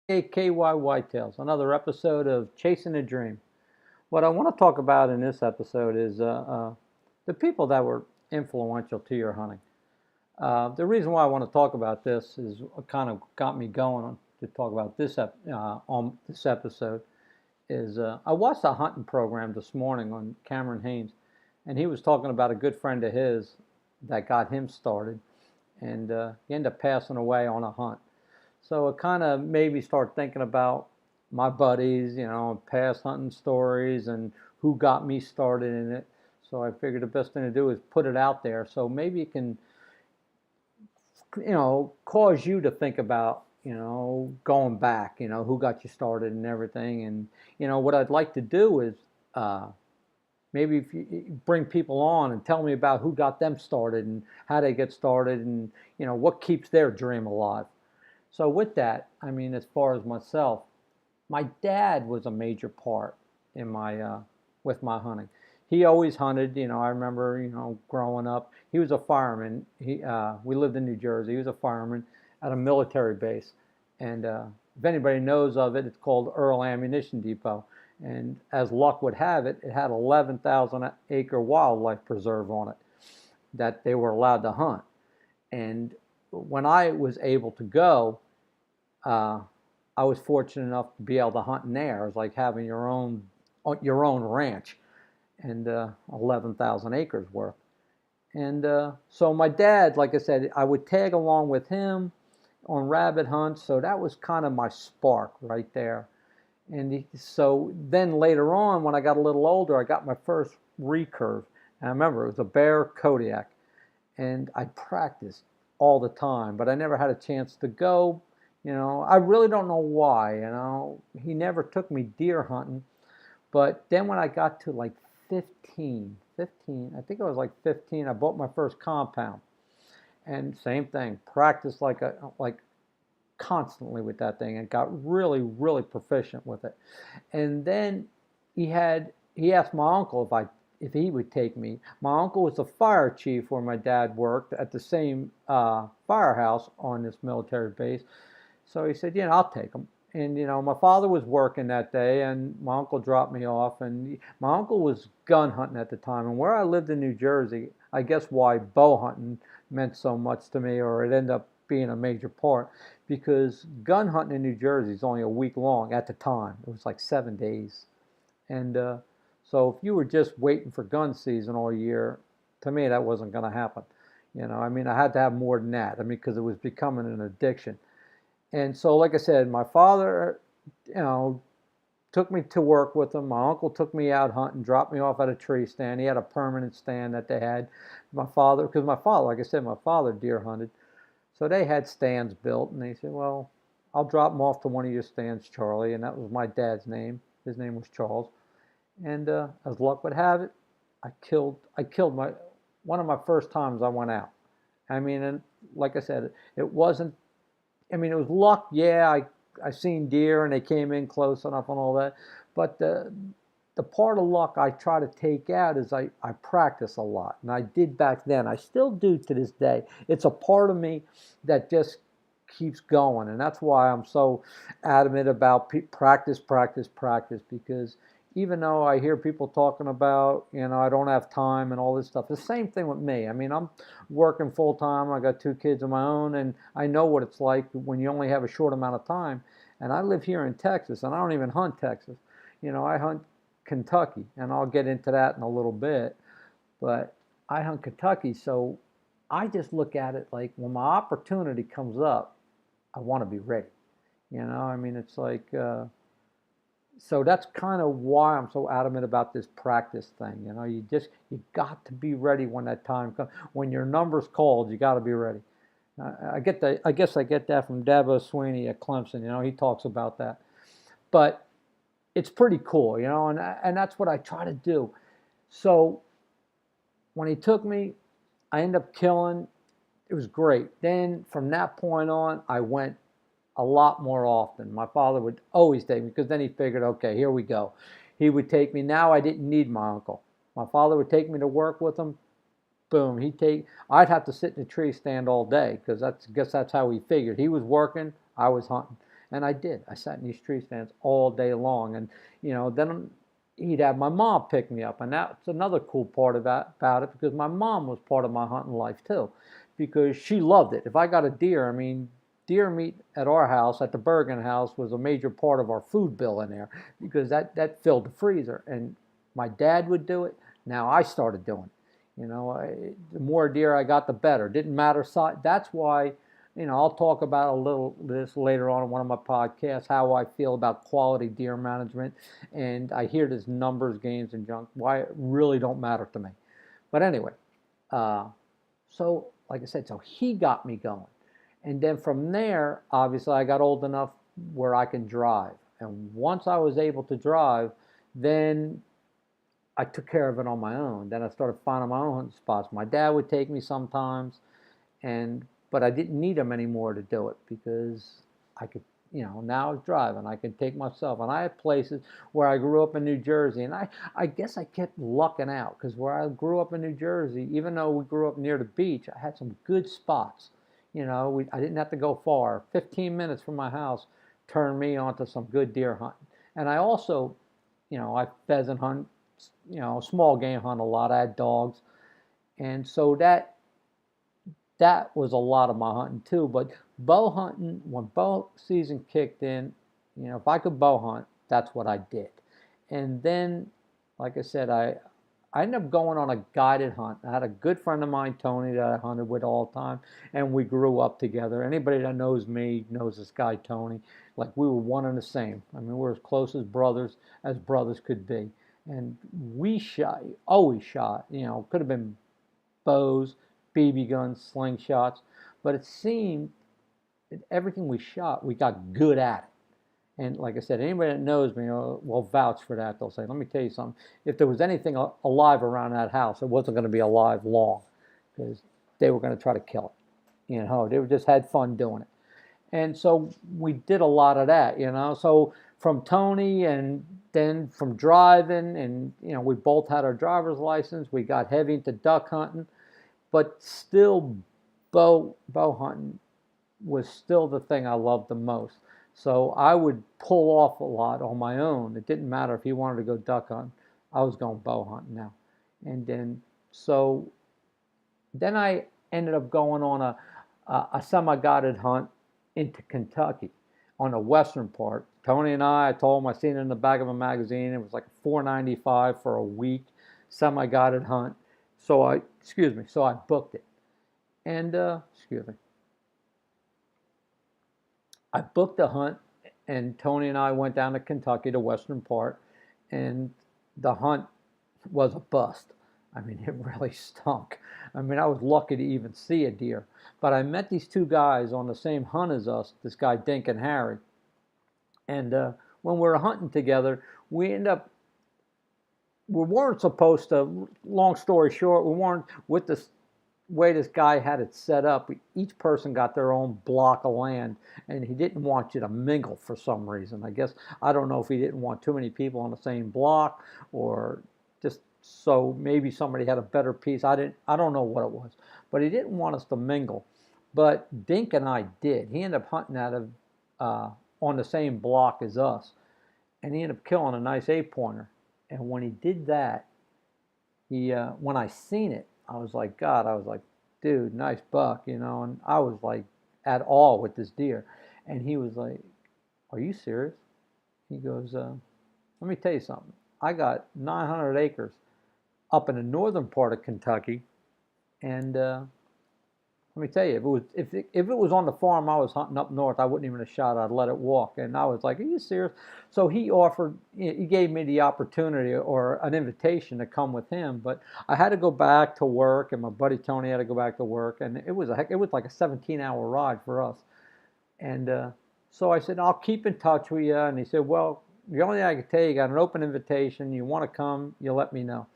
KY Whitetails, another episode of Chasing a Dream. What I want to talk about in this episode is the people that were influential to your hunting. The reason why I want to talk about this is what kind of got me going to talk about this on this episode is I watched a hunting program this morning on Cameron Hanes, and he was talking about a good friend of his that got him started, and he ended up passing away on a hunt. So it kind of made me start thinking about my buddies, past hunting stories and who got me started in it. So I figured the best thing to do is put it out there. So maybe it can, cause you to think about, going back, who got you started and everything. And, what I'd like to do is maybe if you bring people on and tell me about who got them started and how they get started and, what keeps their dream alive. So with that, I mean, as far as myself, my dad was a major part in my with my hunting. He always hunted. I remember, growing up, he was a fireman. We lived in New Jersey. He was a fireman at a military base, and if anybody knows of it, it's called Earl Ammunition Depot. And as luck would have it, it had 11,000-acre wildlife preserve on it that they were allowed to hunt. And when I was able to go, uh, I was fortunate enough to be able to hunt in there. It was like having your own ranch, and 11,000 acres worth. And so my dad, like I said, I would tag along with him on rabbit hunts. So that was kind of my spark right there. And so then later on, when I got a little older, I got my first recurve. And I remember it was a Bear Kodiak, and I practiced all the time, but I never had a chance to go. I really don't know why. He never took me deer hunting, but then when I got to like 15, I think I was like 15, I bought my first compound, and same thing, practiced like constantly with that thing, and got really, really proficient with it. And then he asked my uncle if he would take me. My uncle was the fire chief where my dad worked at the same firehouse on this military base. So he said, yeah, I'll take him. And my father was working that day, and my uncle dropped me off. And my uncle was gun hunting at the time, and where I lived in New Jersey, I guess why bow hunting meant so much to me, or it ended up being a major part, because gun hunting in New Jersey is only a week long at the time. It was like 7 days, and so if you were just waiting for gun season all year, to me that wasn't going to happen. I mean, I had to have more than that. I mean, because it was becoming an addiction. And so, like I said, my father, you know, took me to work with him. My uncle took me out hunting, dropped me off at a tree stand. He had a permanent stand that they had. Because my father, like I said, my father deer hunted. So they had stands built, and they said, well, I'll drop him off to one of your stands, Charlie. And that was my dad's name. His name was Charles. And as luck would have it, I killed one of my first times I went out. I mean, and like I said, it wasn't, I mean, it was luck. Yeah, I seen deer and they came in close enough and all that. But the part of luck I try to take out is I practice a lot. And I did back then. I still do to this day. It's a part of me that just keeps going. And that's why I'm so adamant about practice, practice, practice. Because even though I hear people talking about, I don't have time and all this stuff, the same thing with me. I mean, I'm working full time. I got two kids of my own, and I know what it's like when you only have a short amount of time. And I live here in Texas, and I don't even hunt Texas. I hunt Kentucky, and I'll get into that in a little bit. But I hunt Kentucky, so I just look at it like when my opportunity comes up, I want to be ready. I mean, it's like, so that's kind of why I'm so adamant about this practice thing. You got to be ready when that time comes. When your number's called, you got to be ready. I guess I get that from Dabo Sweeney at Clemson. He talks about that. But it's pretty cool, and that's what I try to do. So when he took me, I ended up killing. It was great. Then from that point on, I went a lot more often. My father would always take me because then he figured, okay, here we go. He would take me. Now I didn't need my uncle. My father would take me to work with him. Boom, I'd have to sit in a tree stand all day because I guess that's how he figured. He was working, I was hunting. And I did. I sat in these tree stands all day long. And, then he'd have my mom pick me up. And that's another cool part about it, because my mom was part of my hunting life too, because she loved it. If I got a deer, I mean, deer meat at our house, at the Bergen house, was a major part of our food bill in there, because that filled the freezer. And my dad would do it. Now I started doing it. The more deer I got, the better. Didn't matter size. That's why, I'll talk about a little this later on in one of my podcasts, how I feel about quality deer management. And I hear this numbers games and junk. Why it really don't matter to me. But anyway, uh, so like I said, so he got me going. And then from there, obviously, I got old enough where I can drive. And once I was able to drive, then I took care of it on my own. Then I started finding my own hunting spots. My dad would take me sometimes, but I didn't need him anymore to do it, because I could, now I was driving. I could take myself. And I had places where I grew up in New Jersey, and I guess I kept lucking out, because where I grew up in New Jersey, even though we grew up near the beach, I had some good spots. I didn't have to go far. 15 minutes from my house turned me onto some good deer hunting. And I also, I pheasant hunt, small game hunt a lot. I had dogs. And so that was a lot of my hunting too. But bow hunting, when bow season kicked in, if I could bow hunt, that's what I did. And then, like I said, I ended up going on a guided hunt. I had a good friend of mine, Tony, that I hunted with all the time, and we grew up together. Anybody that knows me knows this guy, Tony. Like, we were one and the same. I mean, we're as close as brothers could be. And we shot, always shot, could have been bows, BB guns, slingshots, but it seemed that everything we shot, we got good at it. And like I said, anybody that knows me will vouch for that. They'll say, let me tell you something. If there was anything alive around that house, it wasn't going to be alive long, because they were going to try to kill it. They just had fun doing it. And so we did a lot of that, So from Tony, and then from driving, and, we both had our driver's license. We got heavy into duck hunting, but still bow hunting was still the thing I loved the most. So I would pull off a lot on my own. It didn't matter if he wanted to go duck hunting. I was going bow hunting now. And then I ended up going on a semi-guided hunt into Kentucky on the western part. Tony and I told him, I seen it in the back of a magazine. It was like $4.95 for a week, semi-guided hunt. So I booked it. And, I booked the hunt, and Tony and I went down to Kentucky, the western part, and the hunt was a bust. I mean, it really stunk. I mean, I was lucky to even see a deer. But I met these two guys on the same hunt as us, this guy Dink and Harry. And when we were hunting together, we weren't supposed to, long story short, we weren't, with this way this guy had it set up, each person got their own block of land, and he didn't want you to mingle for some reason. I don't know if he didn't want too many people on the same block, or just so maybe somebody had a better piece. I don't know what it was, but he didn't want us to mingle. But Dink and I did. He ended up hunting out of on the same block as us, and he ended up killing a nice 8-pointer. And when he did that, when I seen it, I was like, dude, nice buck, and I was like at awe with this deer. And he was like, are you serious? He goes, let me tell you something. I got 900 acres up in the northern part of Kentucky, and let me tell you, if it was on the farm I was hunting up north, I wouldn't even have shot. I'd let it walk. And I was like, are you serious? So he gave me the opportunity, or an invitation, to come with him. But I had to go back to work, and my buddy Tony had to go back to work, and it was like a 17-hour ride for us. And so I said, I'll keep in touch with you. And he said, well, the only thing I can tell you, got an open invitation. You want to come, you let me know.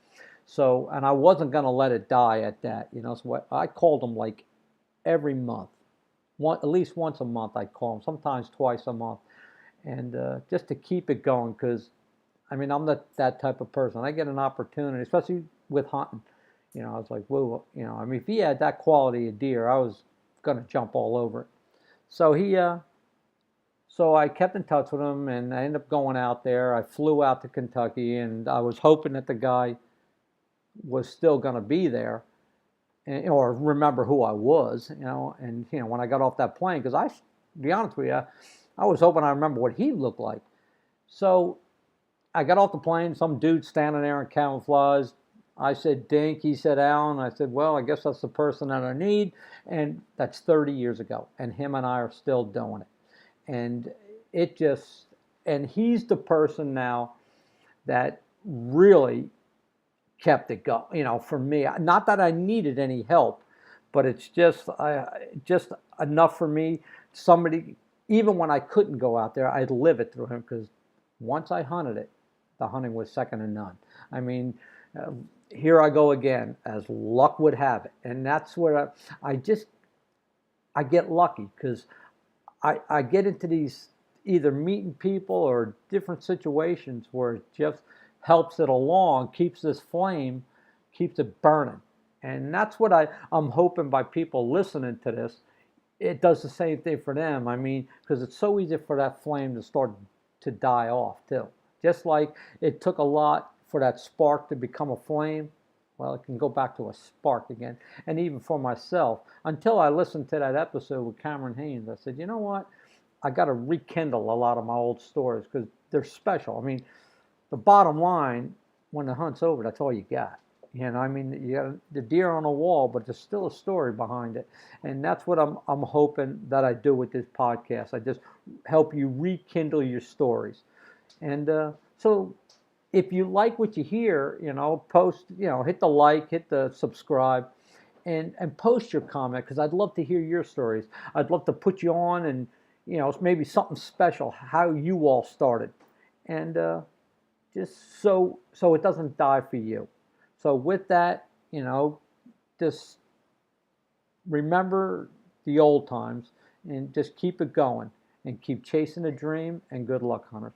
So, and I wasn't going to let it die at that, So I called him like every month, at least once a month. I call him, sometimes twice a month, and just to keep it going, because I mean, I'm not that type of person. I get an opportunity, especially with hunting. I was like, whoa, I mean, if he had that quality of deer, I was going to jump all over it. So So I kept in touch with him, and I ended up going out there. I flew out to Kentucky, and I was hoping that the guy was still going to be there, or remember who I was, And when I got off that plane, because to be honest with you, I was hoping I remember what he looked like. So I got off the plane, some dude standing there in camouflage. I said, Dink. He said, Alan. I said, well, I guess that's the person that I need. And that's 30 years ago. And him and I are still doing it. And it just, and he's the person now that really kept it going, for me. Not that I needed any help, but it's just enough for me. Somebody, even when I couldn't go out there, I'd live it through him, because once I hunted it, the hunting was second to none. I mean, uh, here I go again, as luck would have it, and that's where I get lucky, because I get into these, either meeting people or different situations where it just helps it along, keeps this flame, keeps it burning. And that's what I'm hoping by people listening to this, it does the same thing for them. I mean, because it's so easy for that flame to start to die off too. Just like it took a lot for that spark to become a flame, well, it can go back to a spark again. And even for myself, until I listened to that episode with Cameron Haynes, I said, you know what? I got to rekindle a lot of my old stories, because they're special. I mean, the bottom line, when the hunt's over, that's all you got. I mean, you got the deer on the wall, but there's still a story behind it, and that's what I'm hoping that I do with this podcast. I just help you rekindle your stories, and so if you like what you hear, post, hit the like, hit the subscribe, and post your comment, because I'd love to hear your stories. I'd love to put you on, and maybe something special, how you all started, and just so it doesn't die for you. So with that, just remember the old times, and just keep it going, and keep chasing the dream, and good luck, hunters.